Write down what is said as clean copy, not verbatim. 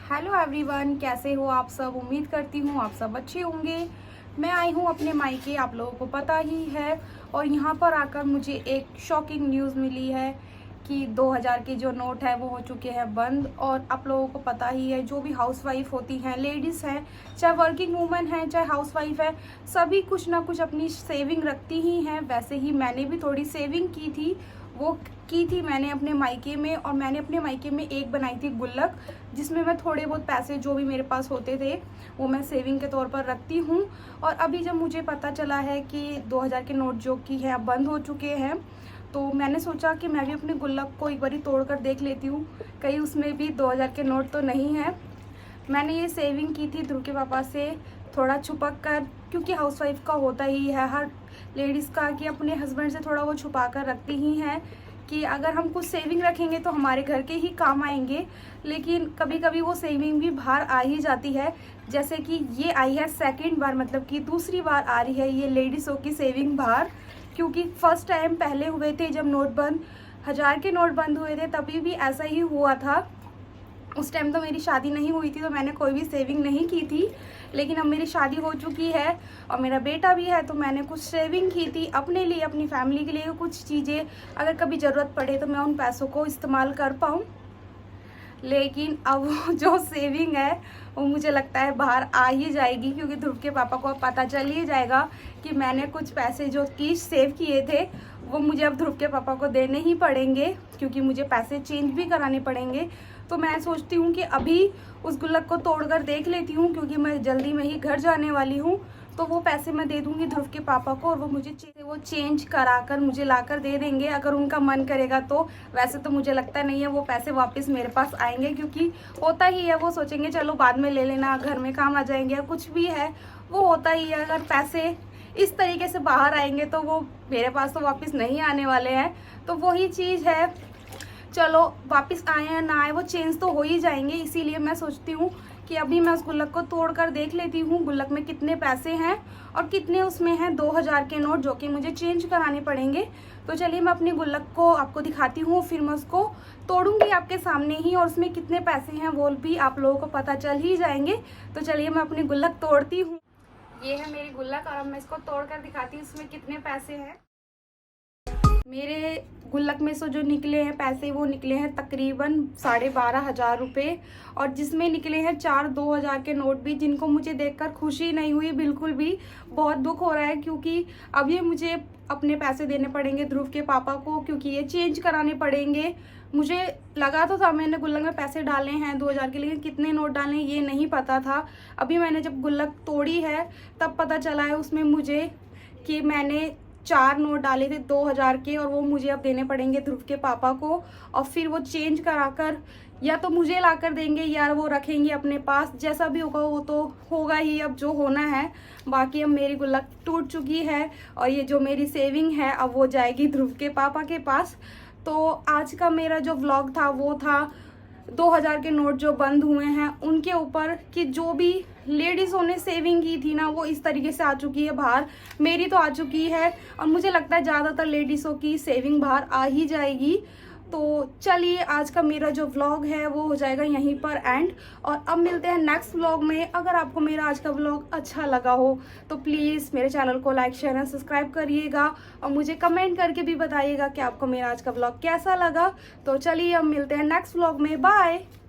Hello everyone, कैसे हो आप सब। उम्मीद करती हूँ आप सब अच्छे होंगे। मैं आई हूँ अपने मायके, आप लोगों को पता ही है। और यहाँ पर आकर मुझे एक शॉकिंग न्यूज़ मिली है कि 2000 के जो नोट है वो हो चुके हैं बंद। और आप लोगों को पता ही है, जो भी हाउसवाइफ होती हैं, लेडीज़ हैं, चाहे वर्किंग वूमेन हैं, चाहे हाउसवाइफ है, सभी कुछ ना कुछ अपनी सेविंग रखती ही हैं। वैसे ही मैंने भी थोड़ी सेविंग की थी, वो की थी मैंने अपने मायके में। और मैंने अपने मायके में एक बनाई थी गुल्लक, जिसमें मैं थोड़े बहुत पैसे जो भी मेरे पास होते थे वो मैं सेविंग के तौर पर रखती हूँ। और अभी जब मुझे पता चला है कि 2000 के नोट जो कि हैं बंद हो चुके हैं, तो मैंने सोचा कि मैं भी अपनी गुल्लक को एक बारी तोड़ कर देख लेती हूँ, कहीं उसमें भी 2000 के नोट तो नहीं है। मैंने ये सेविंग की थी ध्रुव के पापा से थोड़ा छुपक कर, क्योंकि हाउसवाइफ का होता ही है हर लेडीज़ का कि अपने हस्बैंड से थोड़ा वो छुपा कर रखती ही हैं कि अगर हम कुछ सेविंग रखेंगे तो हमारे घर के ही काम आएंगे। लेकिन कभी कभी वो सेविंग भी बाहर आ ही जाती है, जैसे कि ये आई है सेकंड बार, मतलब कि दूसरी बार आ रही है ये लेडीज़ों की सेविंग बाहर। क्योंकि फर्स्ट टाइम पहले हुए थे जब नोट बंद, 1000 के नोट बंद हुए थे, तभी भी ऐसा ही हुआ था। उस टाइम तो मेरी शादी नहीं हुई थी, तो मैंने कोई भी सेविंग नहीं की थी। लेकिन अब मेरी शादी हो चुकी है और मेरा बेटा भी है, तो मैंने कुछ सेविंग की थी अपने लिए, अपनी फैमिली के लिए। कुछ चीज़ें अगर कभी ज़रूरत पड़े तो मैं उन पैसों को इस्तेमाल कर पाऊँ। लेकिन अब वो जो सेविंग है वो मुझे लगता है बाहर आ ही जाएगी, क्योंकि ध्रुव के पापा को अब पता चल ही जाएगा कि मैंने कुछ पैसे जो कि सेव किए थे वो मुझे अब ध्रुव के पापा को देने ही पड़ेंगे, क्योंकि मुझे पैसे चेंज भी कराने पड़ेंगे। तो मैं सोचती हूँ कि अभी उस गुल्लक को तोड़कर देख लेती हूँ, क्योंकि मैं जल्दी में ही घर जाने वाली हूँ। तो वो पैसे मैं दे दूँगी ध्रुव के पापा को, और वो मुझे वो चेंज कराकर मुझे लाकर दे देंगे, अगर उनका मन करेगा तो। वैसे तो मुझे लगता नहीं है वो पैसे वापस मेरे पास आएंगे, क्योंकि होता ही है, वो सोचेंगे चलो बाद में ले लेना, घर में काम आ जाएंगे, या कुछ भी है वो होता ही है। अगर पैसे इस तरीके से बाहर आएंगे तो वो मेरे पास तो वापस नहीं आने वाले हैं। तो वही चीज़ है, चलो वापस आए या ना आए वो चेंज तो हो ही जाएंगे। इसीलिए मैं सोचती हूँ कि अभी मैं उस गुल्लक को तोड़ कर देख लेती हूँ, गुल्लक में कितने पैसे हैं और कितने उसमें हैं 2000 के नोट, जो कि मुझे चेंज कराने पड़ेंगे। तो चलिए मैं अपनी गुल्लक को आपको दिखाती हूँ, फिर मैं उसको तोड़ूंगी आपके सामने ही, और उसमें कितने पैसे हैं वो भी आप लोगों को पता चल ही जाएंगे। तो चलिए मैं अपनी गुल्लक तोड़ती हूँ। ये है मेरी गुल्लक, और अब मैं इसको तोड़ कर दिखाती हूँ इसमें कितने पैसे हैं। मेरे गुल्लक में से जो निकले हैं पैसे वो निकले हैं तकरीबन 12,500 रुपये, और जिसमें निकले हैं 2000 के नोट भी, जिनको मुझे देखकर खुशी नहीं हुई बिल्कुल भी। बहुत दुख हो रहा है, क्योंकि अब ये मुझे अपने पैसे देने पड़ेंगे ध्रुव के पापा को, क्योंकि ये चेंज कराने पड़ेंगे। मुझे लगा तो था मैंने गुल्लक में पैसे डाले हैं 2000 के, लेकिन कितने नोट डाले हैं ये नहीं पता था। अभी मैंने जब गुल्लक तोड़ी है तब पता चला है उसमें मुझे कि मैंने 4 नोट डाले थे 2000 के, और वो मुझे अब देने पड़ेंगे ध्रुव के पापा को। और फिर वो चेंज कराकर या तो मुझे लाकर देंगे या वो रखेंगे अपने पास, जैसा भी होगा वो तो होगा ही, अब जो होना है। बाकी अब मेरी गुल्लक टूट चुकी है, और ये जो मेरी सेविंग है अब वो जाएगी ध्रुव के पापा के पास। तो आज का मेरा जो व्लॉग था वो था 2000 के नोट जो बंद हुए हैं उनके ऊपर, कि जो भी लेडीज़ों ने सेविंग की थी ना वो इस तरीके से आ चुकी है बाहर। मेरी तो आ चुकी है, और मुझे लगता है ज़्यादातर लेडीज़ों की सेविंग बाहर आ ही जाएगी। तो चलिए आज का मेरा जो व्लॉग है वो हो जाएगा यहीं पर एंड, और अब मिलते हैं नेक्स्ट व्लॉग में। अगर आपको मेरा आज का व्लॉग अच्छा लगा हो तो प्लीज़ मेरे चैनल को लाइक शेयर एंड सब्सक्राइब करिएगा, और मुझे कमेंट करके भी बताइएगा कि आपको मेरा आज का व्लॉग कैसा लगा। तो चलिए अब मिलते हैं नेक्स्ट व्लॉग में, बाय।